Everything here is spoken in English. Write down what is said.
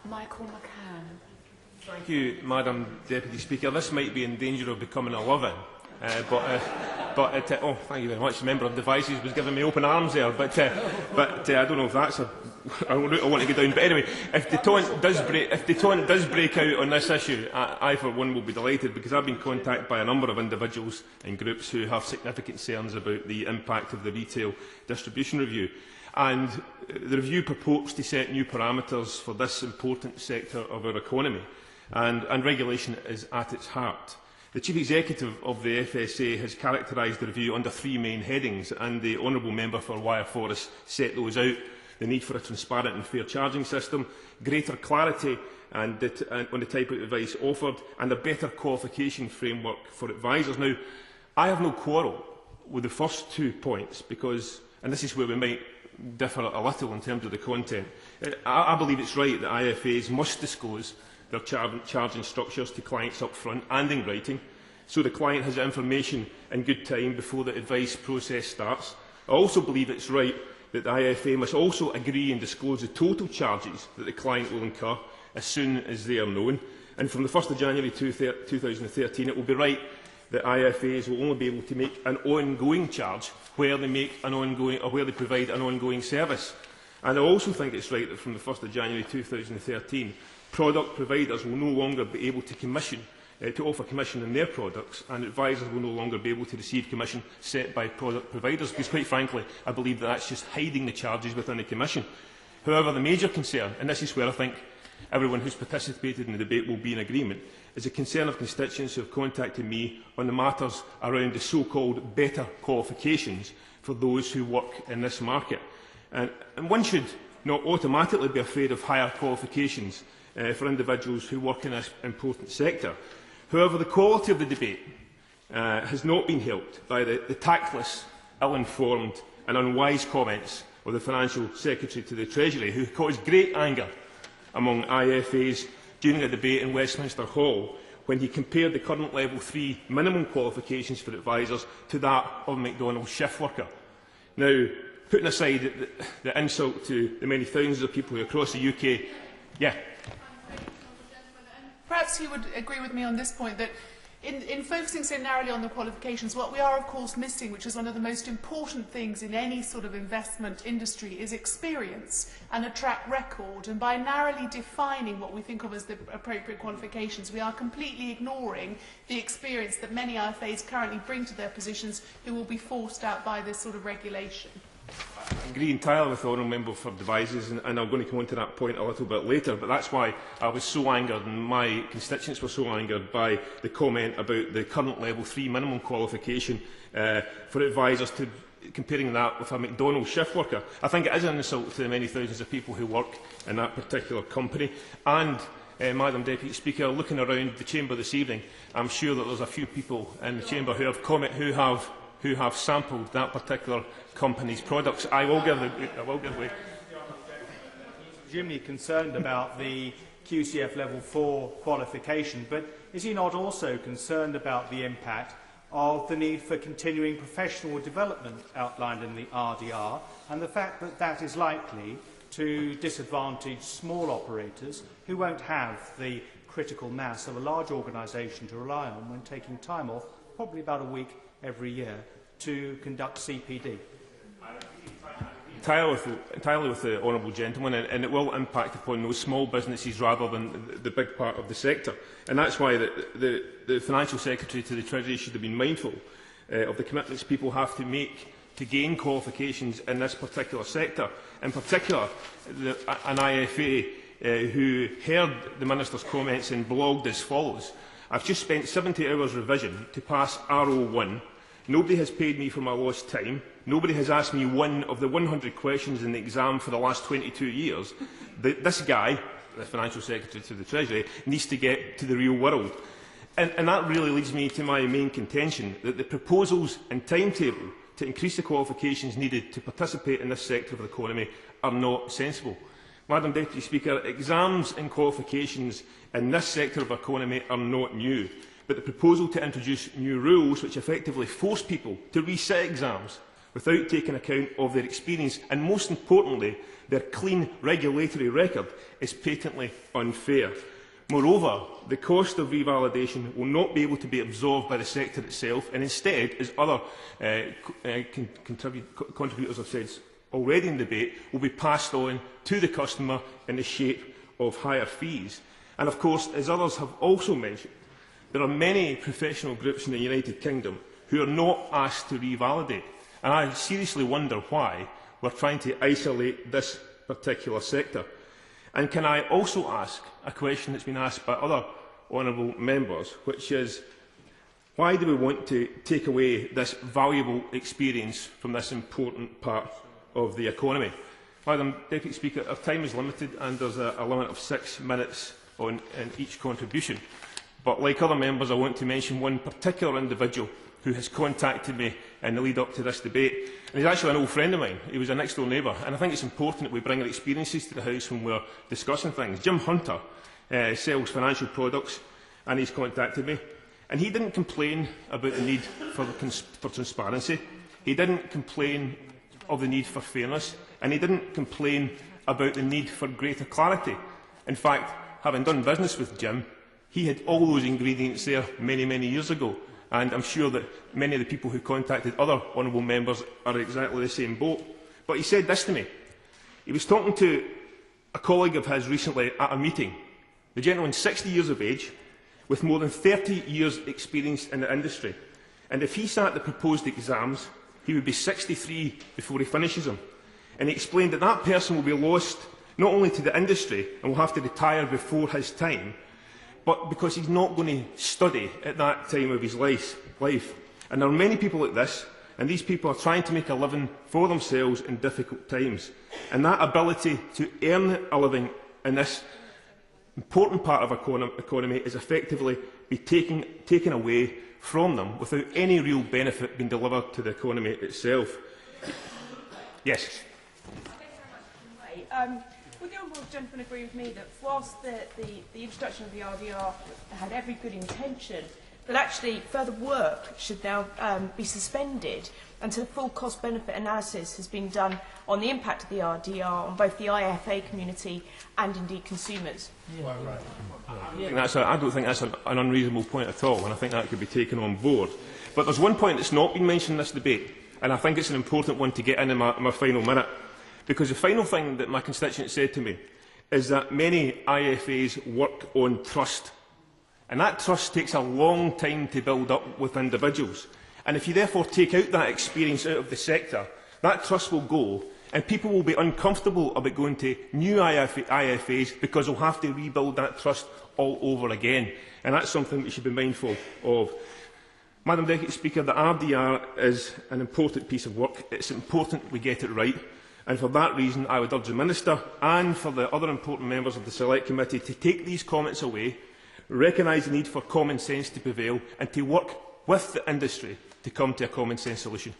Michael McCann. Thank you, Madam Deputy Speaker. This might be in danger of becoming a love-in, oh, thank you very much. The member of Devices was giving me open arms there, but I don't know if that's a route I want to go down. But anyway, if the taunt does break out on this issue, I for one will be delighted, because I've been contacted by a number of individuals and groups who have significant concerns about the impact of the retail distribution review. And the review purports to set new parameters for this important sector of our economy, and regulation is at its heart. The Chief Executive of the FSA has characterised the review under three main headings, and the Honourable Member for Wyre Forest set those out: the need for a transparent and fair charging system, greater clarity on the type of advice offered, and a better qualification framework for advisers. Now, I have no quarrel with the first 2 points, because, and this is where we might differ a little in terms of the content, I believe it's right that IFAs must disclose their charging structures to clients up front and in writing, so the client has information in good time before the advice process starts. I also believe it's right that the IFA must also agree and disclose the total charges that the client will incur as soon as they are known. And from the 1st of January 2013, it will be right that IFAs will only be able to make an ongoing charge where they provide an ongoing service. And I also think it's right that from the 1st of January 2013, product providers will no longer be able to offer commission on their products, and advisers will no longer be able to receive commission set by product providers, because, quite frankly, I believe that that's just hiding the charges within the commission. However, the major concern, and this is where I think everyone who's participated in the debate will be in agreement, is a concern of constituents who have contacted me on the matters around the so-called better qualifications for those who work in this market. And one should not automatically be afraid of higher qualifications for individuals who work in this important sector. However, the quality of the debate has not been helped by the tactless, ill-informed and unwise comments of the Financial Secretary to the Treasury, who caused great anger among IFAs during a debate in Westminster Hall when he compared the current Level 3 minimum qualifications for advisers to that of a McDonald's shift worker. Now, putting aside the insult to the many thousands of people across the UK, yeah. Perhaps he would agree with me on this point, that in focusing so narrowly on the qualifications, what we are of course missing, which is one of the most important things in any sort of investment industry, is experience and a track record. And by narrowly defining what we think of as the appropriate qualifications, we are completely ignoring the experience that many IFAs currently bring to their positions, who will be forced out by this sort of regulation. I agree entirely with the Honourable Member for Devices, and I'm going to come on to that point a little bit later, but that's why I was so angered, and my constituents were so angered by the comment about the current Level 3 minimum qualification for advisers, comparing that with a McDonald's shift worker. I think it is an insult to the many thousands of people who work in that particular company. And, Madam Deputy Speaker, looking around the chamber this evening, I'm sure that there's a few people in the chamber who have sampled that particular company's products. I will give way. Presumably concerned about the QCF Level 4 qualification, but is he not also concerned about the impact of the need for continuing professional development outlined in the RDR, and the fact that that is likely to disadvantage small operators who won't have the critical mass of a large organisation to rely on when taking time off, probably about a week every year, to conduct CPD? Entirely with the honourable gentleman, and it will impact upon those small businesses rather than the big part of the sector. And that's why the Financial Secretary to the Treasury should have been mindful of the commitments people have to make to gain qualifications in this particular sector. In particular, an IFA who heard the Minister's comments and blogged as follows: "I've just spent 70 hours revision to pass RO1. Nobody has paid me for my lost time. Nobody has asked me one of the 100 questions in the exam for the last 22 years. This guy," the Financial Secretary to the Treasury, "needs to get to the real world." And that really leads me to my main contention, that the proposals and timetable to increase the qualifications needed to participate in this sector of the economy are not sensible. Madam Deputy Speaker, exams and qualifications in this sector of the economy are not new. But the proposal to introduce new rules which effectively force people to resit exams without taking account of their experience and, most importantly, their clean regulatory record is patently unfair. Moreover, the cost of revalidation will not be able to be absorbed by the sector itself, and instead, as other contributors have said already in the debate, will be passed on to the customer in the shape of higher fees. And of course, as others have also mentioned, there are many professional groups in the United Kingdom who are not asked to revalidate, and I seriously wonder why we're trying to isolate this particular sector. And can I also ask a question that's been asked by other honourable members, which is, why do we want to take away this valuable experience from this important part of the economy? Madam Deputy Speaker, our time is limited and there's a limit of 6 minutes in each contribution. But like other members, I want to mention one particular individual who has contacted me in the lead up to this debate. And he's actually an old friend of mine. He was a next door neighbour. And I think it's important that we bring our experiences to the House when we're discussing things. Jim Hunter sells financial products, and he's contacted me. And he didn't complain about the need for transparency. He didn't complain of the need for fairness. And he didn't complain about the need for greater clarity. In fact, having done business with Jim, he had all those ingredients there many, many years ago. And I'm sure that many of the people who contacted other honourable members are exactly the same boat. But he said this to me. He was talking to a colleague of his recently at a meeting. The gentleman's 60 years of age, with more than 30 years' experience in the industry. And if he sat the proposed exams, he would be 63 before he finishes them. And he explained that that person will be lost not only to the industry and will have to retire before his time, but because he's not going to study at that time of his life. And there are many people like this, and these people are trying to make a living for themselves in difficult times. And that ability to earn a living in this important part of our economy is effectively be taken away from them without any real benefit being delivered to the economy itself. Yes. Would the honourable gentleman agree with me that whilst the introduction of the RDR had every good intention, that actually further work should now be suspended until a full cost-benefit analysis has been done on the impact of the RDR on both the IFA community and indeed consumers? I don't think that's an unreasonable point at all, and I think that could be taken on board. But there's one point that's not been mentioned in this debate, and I think it's an important one to get in my final minute. Because the final thing that my constituent said to me is that many IFAs work on trust. And that trust takes a long time to build up with individuals. And if you therefore take out that experience out of the sector, that trust will go, and people will be uncomfortable about going to new IFAs because they'll have to rebuild that trust all over again. And that's something we should be mindful of. Madam Deputy Speaker, the RDR is an important piece of work. It's important we get it right. And for that reason, I would urge the Minister and for the other important members of the Select Committee to take these comments away, recognise the need for common sense to prevail and to work with the industry to come to a common sense solution.